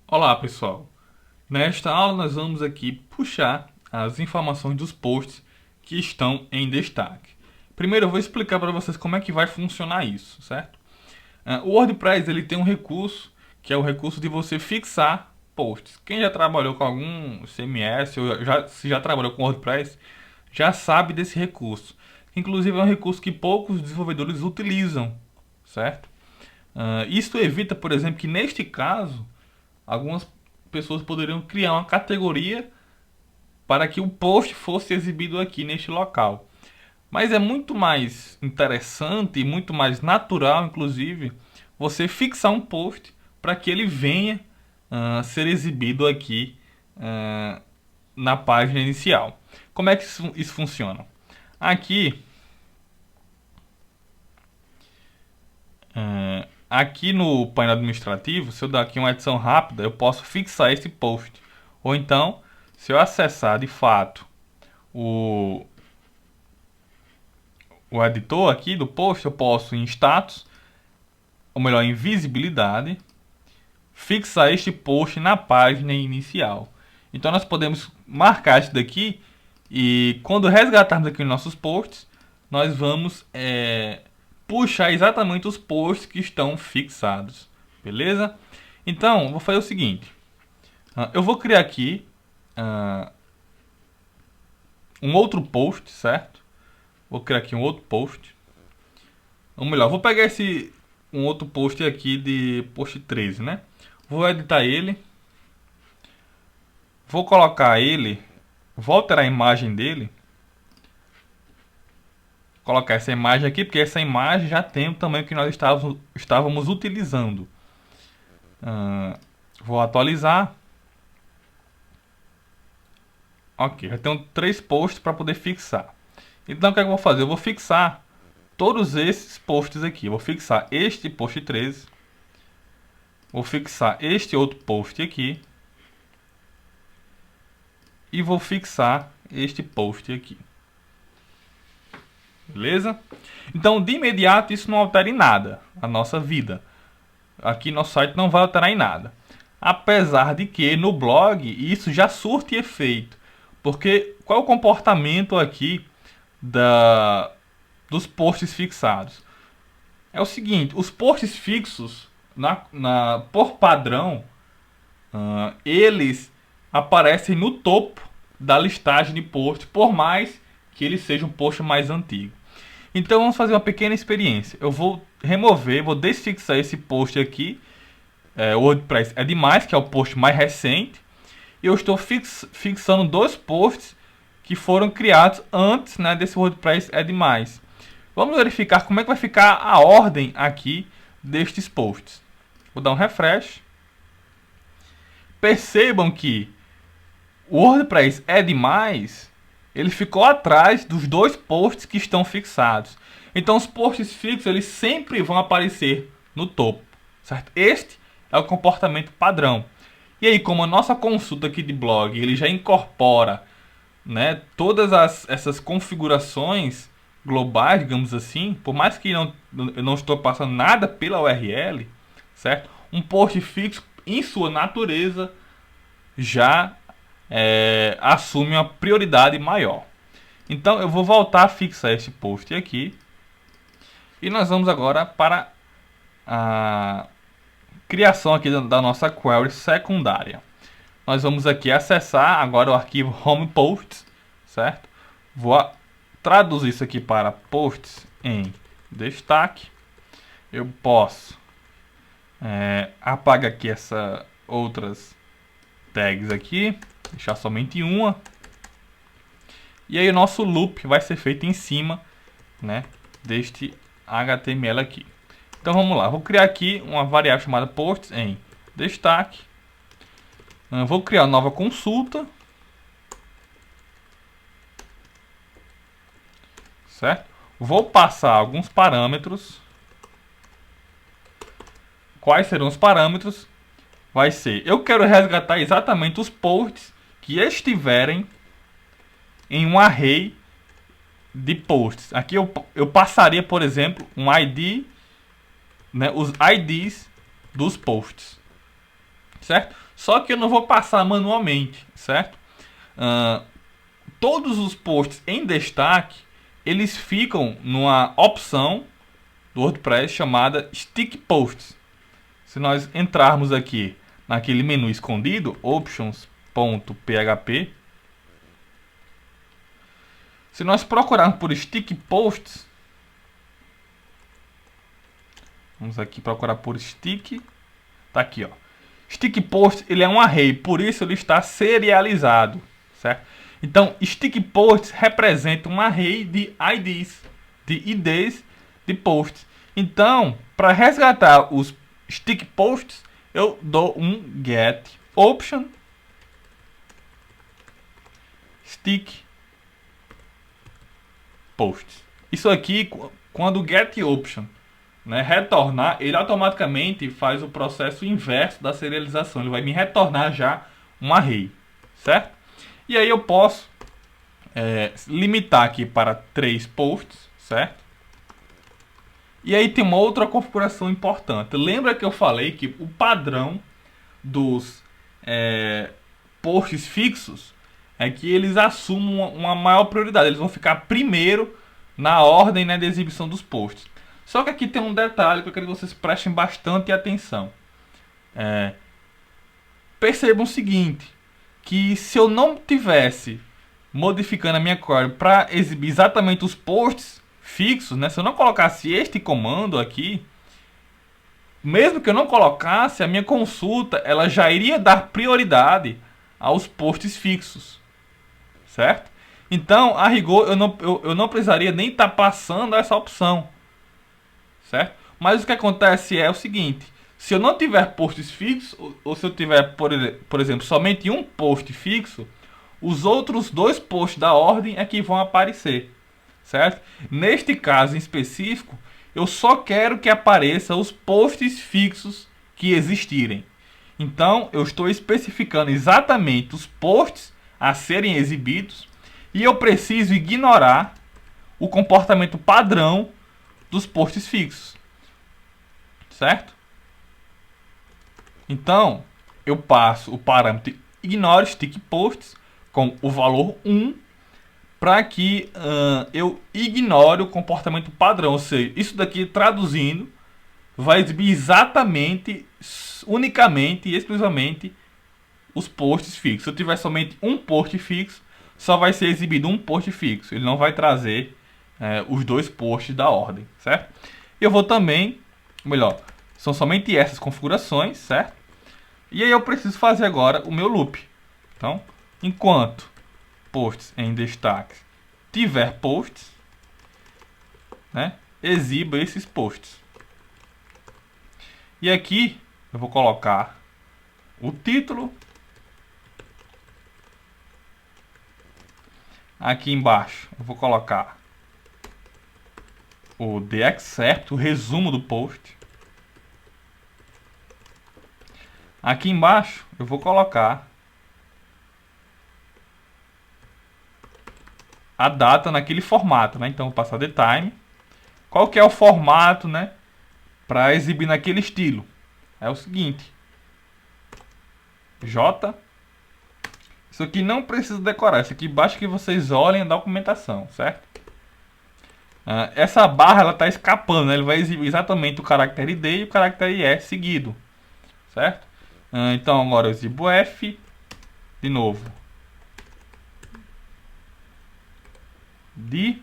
Olá pessoal, nesta aula nós vamos aqui puxar as informações dos posts que estão em destaque. Primeiro eu vou explicar para vocês como é que vai funcionar isso, certo? O WordPress ele tem um recurso que é o recurso de você fixar posts. Quem já trabalhou com algum CMS ou se já trabalhou com WordPress já sabe desse recurso. Inclusive é um recurso que poucos desenvolvedores utilizam, certo? Isso evita, por exemplo, que neste caso algumas pessoas poderiam criar uma categoria para que o post fosse exibido aqui neste local. Mas é muito mais interessante e muito mais natural, inclusive, você fixar um post para que ele venha ser exibido aqui na página inicial. Como é que isso funciona? Aqui, aqui no painel administrativo, se eu dar aqui uma edição rápida, eu posso fixar esse post. Ou então, se eu acessar de fato o, o editor aqui do post, eu posso em status, ou melhor, em visibilidade, fixar este post na página inicial. Então nós podemos marcar isso daqui e quando resgatarmos aqui os nossos posts, nós vamos puxar exatamente os posts que estão fixados. Beleza? Então, vou fazer o seguinte. Eu vou criar aqui um outro post, certo? Vou criar aqui um outro post. Ou melhor, vou pegar um outro post aqui de post 13, né? Vou editar ele. Vou colocar ele. Vou alterar a imagem dele. Colocar essa imagem aqui, porque essa imagem já tem o tamanho que nós estávamos utilizando. Vou atualizar. Ok, já tenho 3 posts para poder fixar. Então o que é que eu vou fazer? Eu vou fixar todos esses posts aqui. Eu vou fixar este post 13. Vou fixar este outro post aqui. E vou fixar este post aqui. Beleza? Então, de imediato, isso não altera em nada a nossa vida. Aqui nosso site não vai alterar em nada. Apesar de que no blog isso já surte efeito. Porque qual é o comportamento aqui dos posts fixados? É o seguinte, os posts fixos, por padrão, eles aparecem no topo da listagem de posts, por mais que ele seja um post mais antigo. Então vamos fazer uma pequena experiência. Eu vou remover, vou desfixar esse post aqui. O WordPress é demais, que é o post mais recente. E eu estou fixando 2 posts que foram criados antes, né, desse WordPress é demais. Vamos verificar como é que vai ficar a ordem aqui destes posts. Vou dar um refresh. Percebam que o WordPress é demais, ele ficou atrás dos 2 posts que estão fixados. Então os posts fixos eles sempre vão aparecer no topo, certo? Este é o comportamento padrão. E aí, como a nossa consulta aqui de blog ele já incorpora, né, todas essas configurações globais, digamos assim, por mais que eu não estou passando nada pela URL, certo? Um post fixo, em sua natureza, já assume uma prioridade maior. Então eu vou voltar a fixar este post aqui. E nós vamos agora para a criação aqui da nossa query secundária. Nós vamos aqui acessar agora o arquivo home posts, certo? Vou traduzir isso aqui para posts em destaque. Eu posso apagar aqui essas outras tags aqui, deixar somente uma. E aí o nosso loop vai ser feito em cima, né, deste HTML aqui. Então vamos lá, vou criar aqui uma variável chamada posts em destaque. Vou criar uma nova consulta, certo? Vou passar alguns parâmetros. Quais serão os parâmetros? Vai ser, eu quero resgatar exatamente os posts que estiverem em um array de posts. Aqui eu passaria, por exemplo, um ID, né, os IDs dos posts, certo? Só que eu não vou passar manualmente, certo? Todos os posts em destaque, eles ficam numa opção do WordPress chamada Stick Posts. Se nós entrarmos aqui naquele menu escondido, options.php, se nós procurarmos por Stick Posts, vamos aqui procurar por Stick, tá aqui, ó. Stick Posts, ele é um array, por isso ele está serializado, certo? Então, Stick Posts representa um array de IDs, de posts. Então, para resgatar os Stick Posts, eu dou um get option stick posts. Isso aqui, quando o get option, né, retornar, ele automaticamente faz o processo inverso da serialização. Ele vai me retornar já um array, certo? E aí eu posso limitar aqui para 3 posts, certo? E aí tem uma outra configuração importante. Lembra que eu falei que o padrão dos posts fixos é que eles assumam uma maior prioridade. Eles vão ficar primeiro na ordem, né, de exibição dos posts. Só que aqui tem um detalhe que eu quero que vocês prestem bastante atenção. Percebam o seguinte, que se eu não tivesse modificando a minha query para exibir exatamente os posts fixos, né, se eu não colocasse este comando aqui, mesmo que eu não colocasse, a minha consulta ela já iria dar prioridade aos posts fixos, certo? Então, a rigor, eu não precisaria nem estar passando essa opção, certo? Mas o que acontece é o seguinte, se eu não tiver posts fixos, ou se eu tiver, por exemplo, somente um post fixo, os outros 2 posts da ordem é que vão aparecer, certo? Neste caso em específico, eu só quero que apareçam os posts fixos que existirem. Então, eu estou especificando exatamente os posts a serem exibidos e eu preciso ignorar o comportamento padrão dos posts fixos, certo? Então, eu passo o parâmetro ignore stick posts com o valor 1 para que eu ignore o comportamento padrão. Ou seja, isso daqui traduzindo vai exibir exatamente, unicamente e exclusivamente os posts fixos. Se eu tiver somente um post fixo, só vai ser exibido um post fixo. Ele não vai trazer os 2 posts da ordem, certo? Eu vou também, melhor, são somente essas configurações, certo? E aí eu preciso fazer agora o meu loop. Então, enquanto posts em destaque tiver posts, né, exiba esses posts. E aqui eu vou colocar o título. Aqui embaixo eu vou colocar o the excerpt, o resumo do post. Aqui embaixo eu vou colocar a data naquele formato, né? Então, vou passar the time. Qual que é o formato, né, para exibir naquele estilo? É o seguinte: J. Isso aqui não precisa decorar. Isso aqui basta que vocês olhem a documentação, certo? Essa barra ela está escapando, né? Ele vai exibir exatamente o caractere D e o caractere E seguido, certo? Então agora eu exibo F de novo. E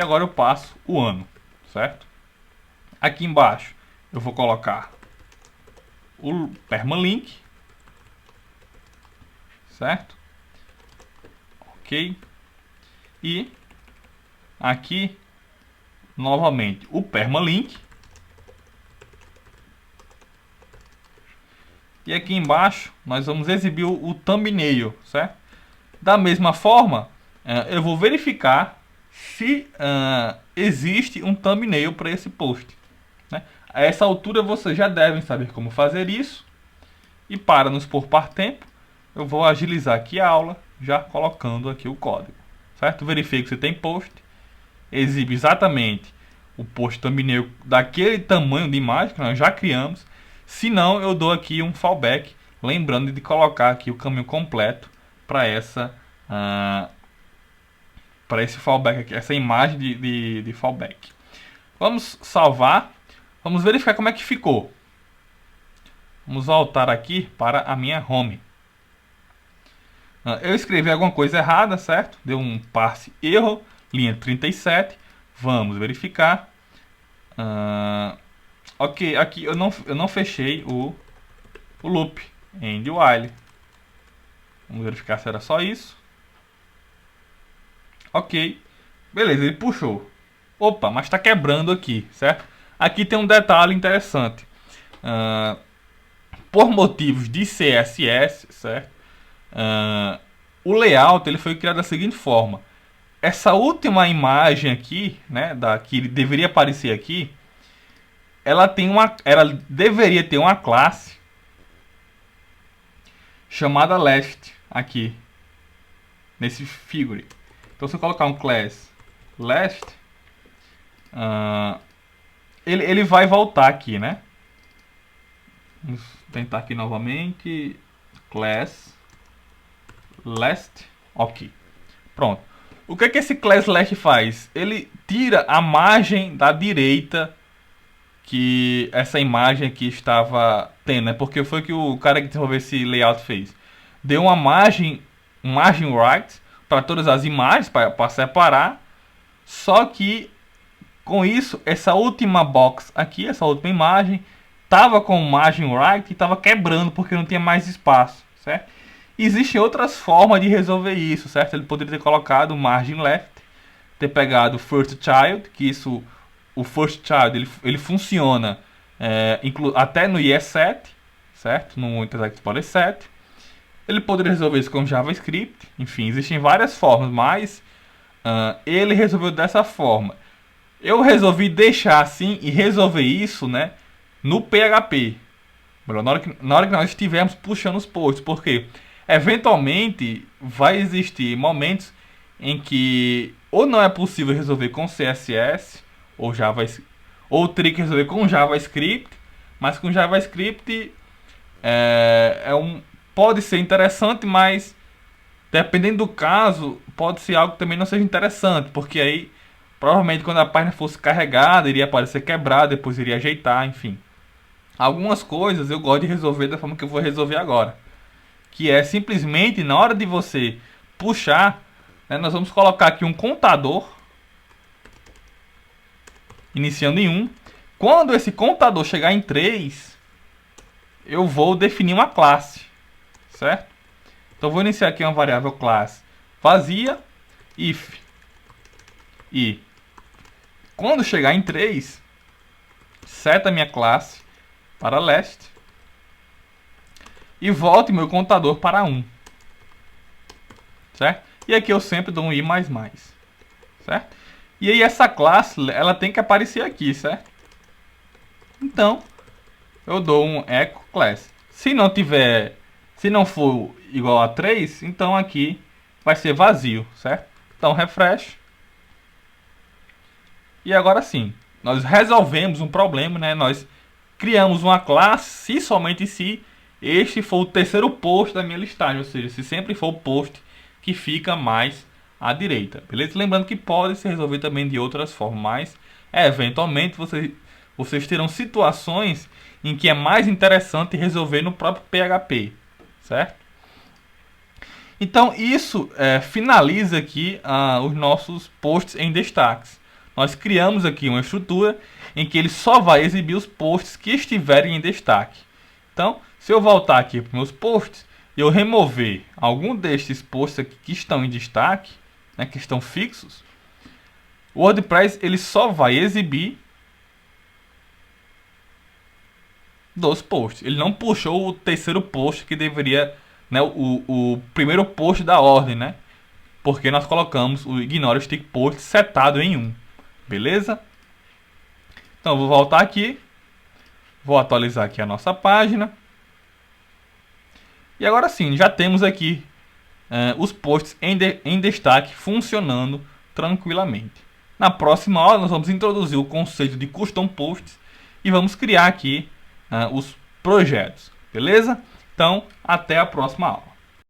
agora eu passo o ano, certo? Aqui embaixo eu vou colocar o permalink, certo? Ok. E aqui novamente o permalink. E aqui embaixo nós vamos exibir o thumbnail, certo? Da mesma forma, eu vou verificar se existe um thumbnail para esse post, né? A essa altura vocês já devem saber como fazer isso. E para nos poupar tempo, eu vou agilizar aqui a aula, já colocando aqui o código, certo? Verifique se tem post, exibe exatamente o post thumbnail daquele tamanho de imagem que nós já criamos. Se não, eu dou aqui um fallback lembrando de colocar aqui o caminho completo para esse fallback aqui, essa imagem de fallback. Vamos salvar, vamos verificar como é que ficou. Vamos voltar aqui para a minha home. Eu escrevi alguma coisa errada, certo? Deu um parse erro, linha 37. Vamos verificar. Ok, aqui eu não fechei o loop end while. Vamos verificar se era só isso. Ok, beleza, ele puxou. Opa, mas está quebrando aqui, certo? Aqui tem um detalhe interessante. Por motivos de CSS, certo? O layout ele foi criado da seguinte forma. Essa última imagem aqui, né, que deveria aparecer aqui, ela deveria ter uma classe chamada last aqui nesse figure. Então se eu colocar um class last, ele vai voltar aqui, né? Vamos tentar aqui novamente. Class last, ok. Pronto. O que esse class last faz? Ele tira a margem da direita que essa imagem aqui estava tendo, né? Porque foi que o cara que desenvolveu esse layout fez. Deu uma margem right para todas as imagens, para separar. Só que com isso, essa última box aqui, essa última imagem, estava com margem right e estava quebrando porque não tinha mais espaço, certo? Existem outras formas de resolver isso, certo? Ele poderia ter colocado margin left, ter pegado first child, que isso, o first child ele funciona até no IE7, certo? No Internet Explorer 7. Ele poderia resolver isso com JavaScript, enfim, existem várias formas, mas ele resolveu dessa forma. Eu resolvi deixar assim e resolver isso, né, no PHP. Na hora que nós estivermos puxando os posts, porque eventualmente vai existir momentos em que ou não é possível resolver com CSS ou JavaScript, ou teria que resolver com JavaScript, mas com JavaScript pode ser interessante, mas dependendo do caso, pode ser algo que também não seja interessante, porque aí provavelmente quando a página fosse carregada, iria aparecer quebrada, depois iria ajeitar, enfim. Algumas coisas eu gosto de resolver da forma que eu vou resolver agora. Que é simplesmente, na hora de você puxar, né, nós vamos colocar aqui um contador, iniciando em 1. Quando esse contador chegar em 3, eu vou definir uma classe, certo? Então vou iniciar aqui uma variável classe vazia, if. E quando chegar em 3, seta minha classe para last e volte meu contador para 1, certo? E aqui eu sempre dou um i++, certo? E aí essa classe, ela tem que aparecer aqui, certo? Então, eu dou um echo class. Se não for igual a 3, então aqui vai ser vazio, certo? Então refresh. E agora sim, nós resolvemos um problema, né? Nós criamos uma classe se somente se este for o terceiro post da minha listagem, ou seja, se sempre for o post que fica mais à direita, beleza? Lembrando que pode se resolver também de outras formas, mas eventualmente vocês terão situações em que é mais interessante resolver no próprio PHP, certo? Então isso finaliza aqui os nossos posts em destaques. Nós criamos aqui uma estrutura em que ele só vai exibir os posts que estiverem em destaque. Então, se eu voltar aqui para os meus posts e eu remover algum destes posts aqui que estão em destaque, né, que estão fixos, o WordPress ele só vai exibir dos posts. Ele não puxou o terceiro post que deveria, né, o primeiro post da ordem, né? Porque nós colocamos o ignore stick post setado em 1. Beleza? Então vou voltar aqui, vou atualizar aqui a nossa página. E agora sim, já temos aqui os posts em destaque funcionando tranquilamente. Na próxima aula nós vamos introduzir o conceito de custom posts e vamos criar aqui os projetos. Beleza? Então, até a próxima aula.